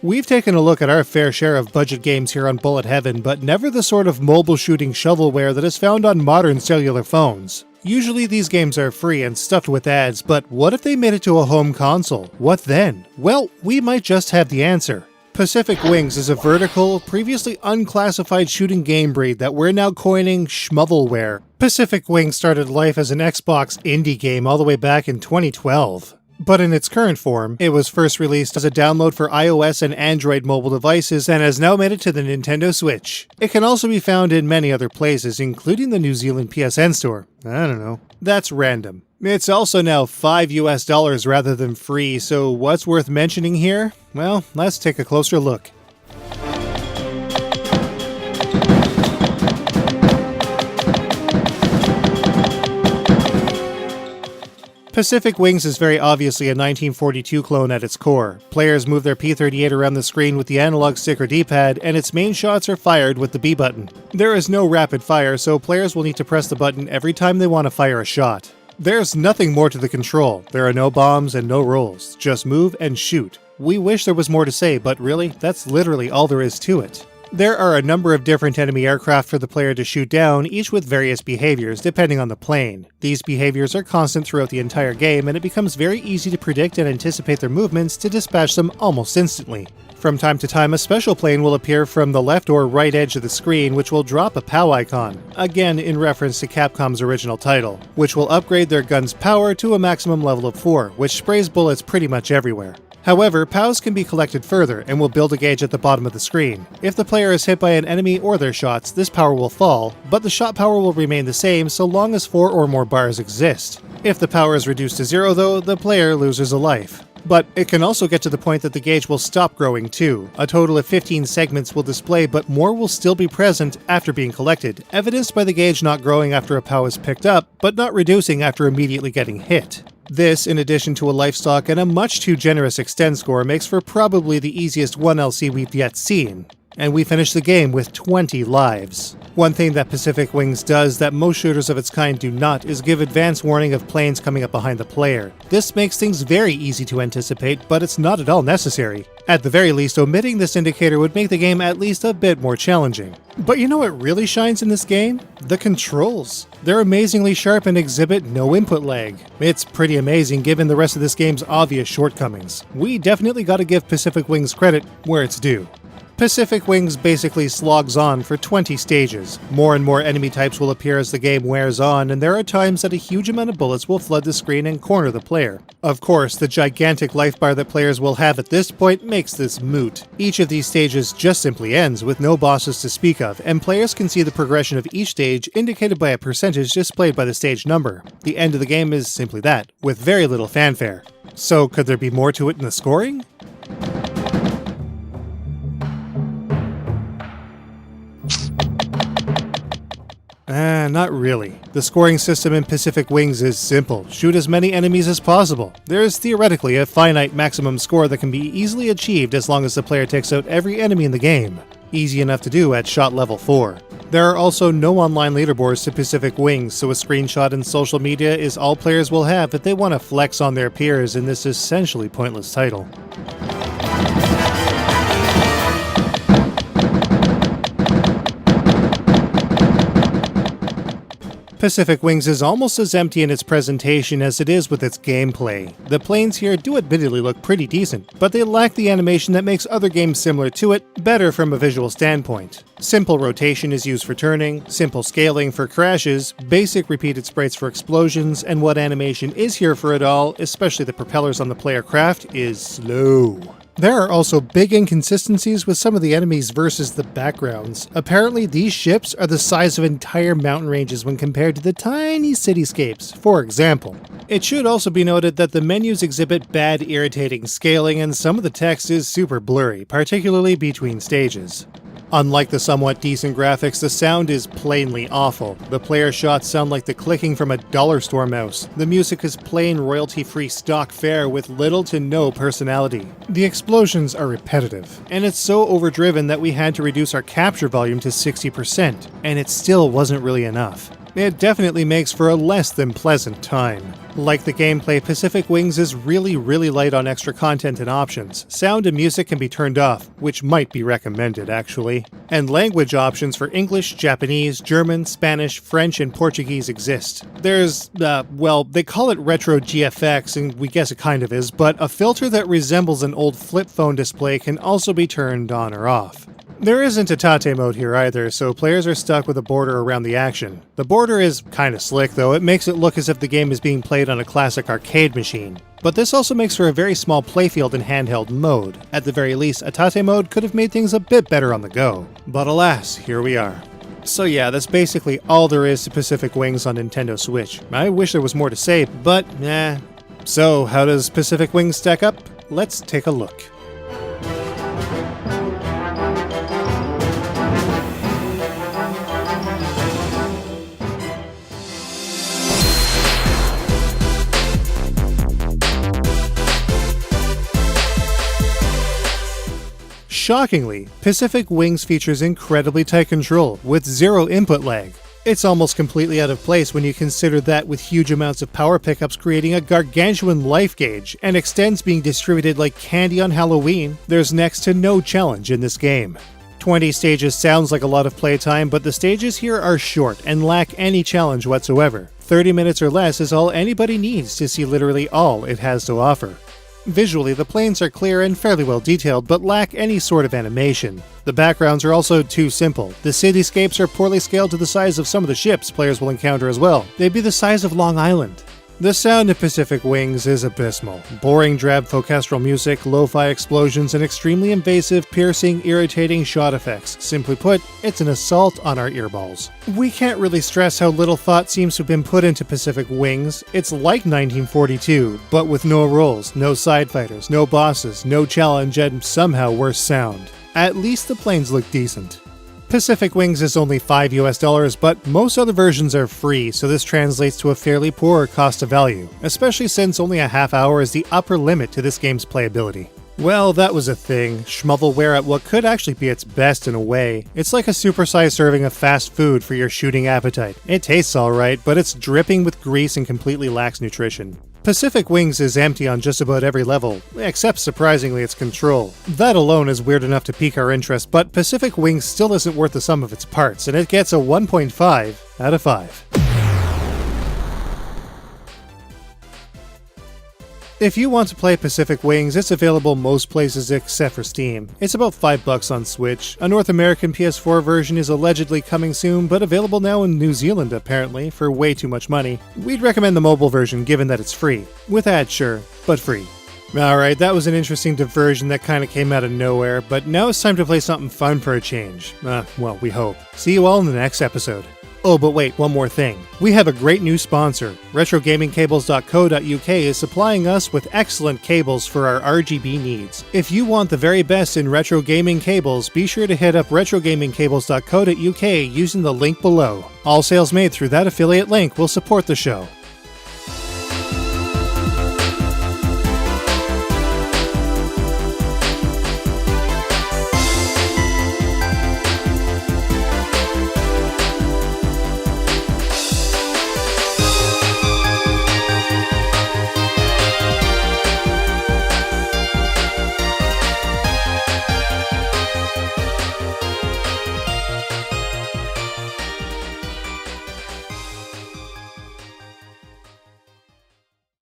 We've taken a look at our fair share of budget games here on Bullet Heaven, but never the sort of mobile shooting shovelware that is found on modern cellular phones. Usually these games are free and stuffed with ads, but what if they made it to a home console? What then? Well, we might just have the answer. Pacific Wings is a vertical, previously unclassified shooting game breed that we're now coining Shmuvelware. Pacific Wings started life as an Xbox indie game all the way back in 2012. But in its current form, it was first released as a download for iOS and Android mobile devices and has now made it to the Nintendo Switch. It can also be found in many other places, including the New Zealand PSN store. I don't know. That's random. It's also now $5 rather than free, so what's worth mentioning here? Well, let's take a closer look. Pacific Wings is very obviously a 1942 clone at its core. Players move their P38 around the screen with the analog stick or D-pad, and its main shots are fired with the B button. There is no rapid fire, so players will need to press the button every time they want to fire a shot. There's nothing more to the control. There are no bombs and no rolls. Just move and shoot. We wish there was more to say, but really, that's literally all there is to it. There are a number of different enemy aircraft for the player to shoot down, each with various behaviors depending on the plane. These behaviors are constant throughout the entire game, and it becomes very easy to predict and anticipate their movements to dispatch them almost instantly. From time to time, a special plane will appear from the left or right edge of the screen, which will drop a POW icon, again in reference to Capcom's original title, which will upgrade their gun's power to a maximum level of 4, which sprays bullets pretty much everywhere. However, POWs can be collected further and will build a gauge at the bottom of the screen. If the player is hit by an enemy or their shots, this power will fall, but the shot power will remain the same so long as 4 or more bars exist. If the power is reduced to 0 though, the player loses a life. But it can also get to the point that the gauge will stop growing too. A total of 15 segments will display, but more will still be present after being collected, evidenced by the gauge not growing after a POW is picked up, but not reducing after immediately getting hit. This, in addition to a life stock and a much too generous extend score, makes for probably the easiest 1LC we've yet seen. And we finish the game with 20 lives. One thing that Pacific Wings does that most shooters of its kind do not is give advance warning of planes coming up behind the player. This makes things very easy to anticipate, but it's not at all necessary. At the very least, omitting this indicator would make the game at least a bit more challenging. But you know what really shines in this game? The controls. They're amazingly sharp and exhibit no input lag. It's pretty amazing given the rest of this game's obvious shortcomings. We definitely gotta give Pacific Wings credit where it's due. Pacific Wings basically slogs on for 20 stages. More and more enemy types will appear as the game wears on, and there are times that a huge amount of bullets will flood the screen and corner the player. Of course, the gigantic life bar that players will have at this point makes this moot. Each of these stages just simply ends, with no bosses to speak of, and players can see the progression of each stage indicated by a percentage displayed by the stage number. The end of the game is simply that, with very little fanfare. So could there be more to it in the scoring? Not really. The scoring system in Pacific Wings is simple. Shoot as many enemies as possible. There is theoretically a finite maximum score that can be easily achieved as long as the player takes out every enemy in the game. Easy enough to do at shot level 4. There are also no online leaderboards to Pacific Wings, so a screenshot in social media is all players will have if they want to flex on their peers in this essentially pointless title. Pacific Wings is almost as empty in its presentation as it is with its gameplay. The planes here do admittedly look pretty decent, but they lack the animation that makes other games similar to it better from a visual standpoint. Simple rotation is used for turning, simple scaling for crashes, basic repeated sprites for explosions, and what animation is here for it all, especially the propellers on the player craft, is slow. There are also big inconsistencies with some of the enemies versus the backgrounds. Apparently these ships are the size of entire mountain ranges when compared to the tiny cityscapes, for example. It should also be noted that the menus exhibit bad, irritating scaling, and some of the text is super blurry, particularly between stages. Unlike the somewhat decent graphics, the sound is plainly awful. The player shots sound like the clicking from a dollar store mouse. The music is plain royalty-free stock fare with little to no personality. The explosions are repetitive, and it's so overdriven that we had to reduce our capture volume to 60%, and it still wasn't really enough. it definitely makes for a less than pleasant time. Like the gameplay, Pacific Wings is really light on extra content and options. Sound and music can be turned off, which might be recommended actually. And language options for English, Japanese, German, Spanish, French, and Portuguese exist. There's, well, they call it Retro GFX, and we guess it kind of is, but a filter that resembles an old flip phone display can also be turned on or off. There isn't a tate mode here either, so players are stuck with a border around the action. The border is kinda slick though, it makes it look as if the game is being played on a classic arcade machine. But this also makes for a very small playfield in handheld mode. At the very least, a tate mode could have made things a bit better on the go. But alas, here we are. So yeah, that's basically all there is to Pacific Wings on Nintendo Switch. I wish there was more to say, but So how does Pacific Wings stack up? Let's take a look. Shockingly, Pacific Wings features incredibly tight control, with zero input lag. It's almost completely out of place when you consider that with huge amounts of power pickups creating a gargantuan life gauge, and extends being distributed like candy on Halloween, there's next to no challenge in this game. 20 stages sounds like a lot of playtime, but the stages here are short and lack any challenge whatsoever. 30 minutes or less is all anybody needs to see literally all it has to offer. Visually, the planes are clear and fairly well detailed, but lack any sort of animation. The backgrounds are also too simple. The cityscapes are poorly scaled to the size of some of the ships players will encounter as well. They'd be the size of Long Island. The sound of Pacific Wings is abysmal. Boring, drab orchestral music, lo-fi explosions, and extremely invasive, piercing, irritating shot effects. Simply put, it's an assault on our earballs. We can't really stress how little thought seems to have been put into Pacific Wings. It's like 1942, but with no roles, no side fighters, no bosses, no challenge, and somehow worse sound. At least the planes look decent. Pacific Wings is only $5 US, but most other versions are free, so this translates to a fairly poor cost of value, especially since only a half hour is the upper limit to this game's playability. Well, that was a thing. Shmuvelware at what could actually be its best in a way. It's like a supersized serving of fast food for your shooting appetite. It tastes alright, but it's dripping with grease and completely lacks nutrition. Pacific Wings is empty on just about every level, except surprisingly its control. That alone is weird enough to pique our interest, but Pacific Wings still isn't worth the sum of its parts, and it gets a 1.5 out of 5. If you want to play Pacific Wings, it's available most places except for Steam. It's about $5 on Switch. A North American PS4 version is allegedly coming soon, but available now in New Zealand apparently, for way too much money. We'd recommend the mobile version given that it's free. With ads, sure, but free. Alright, that was an interesting diversion that kinda came out of nowhere, but now it's time to play something fun for a change. Well, we hope. See you all in the next episode. Oh, but wait, one more thing. We have a great new sponsor. RetroGamingCables.co.uk is supplying us with excellent cables for our RGB needs. If you want the very best in retro gaming cables, be sure to hit up RetroGamingCables.co.uk using the link below. All sales made through that affiliate link will support the show.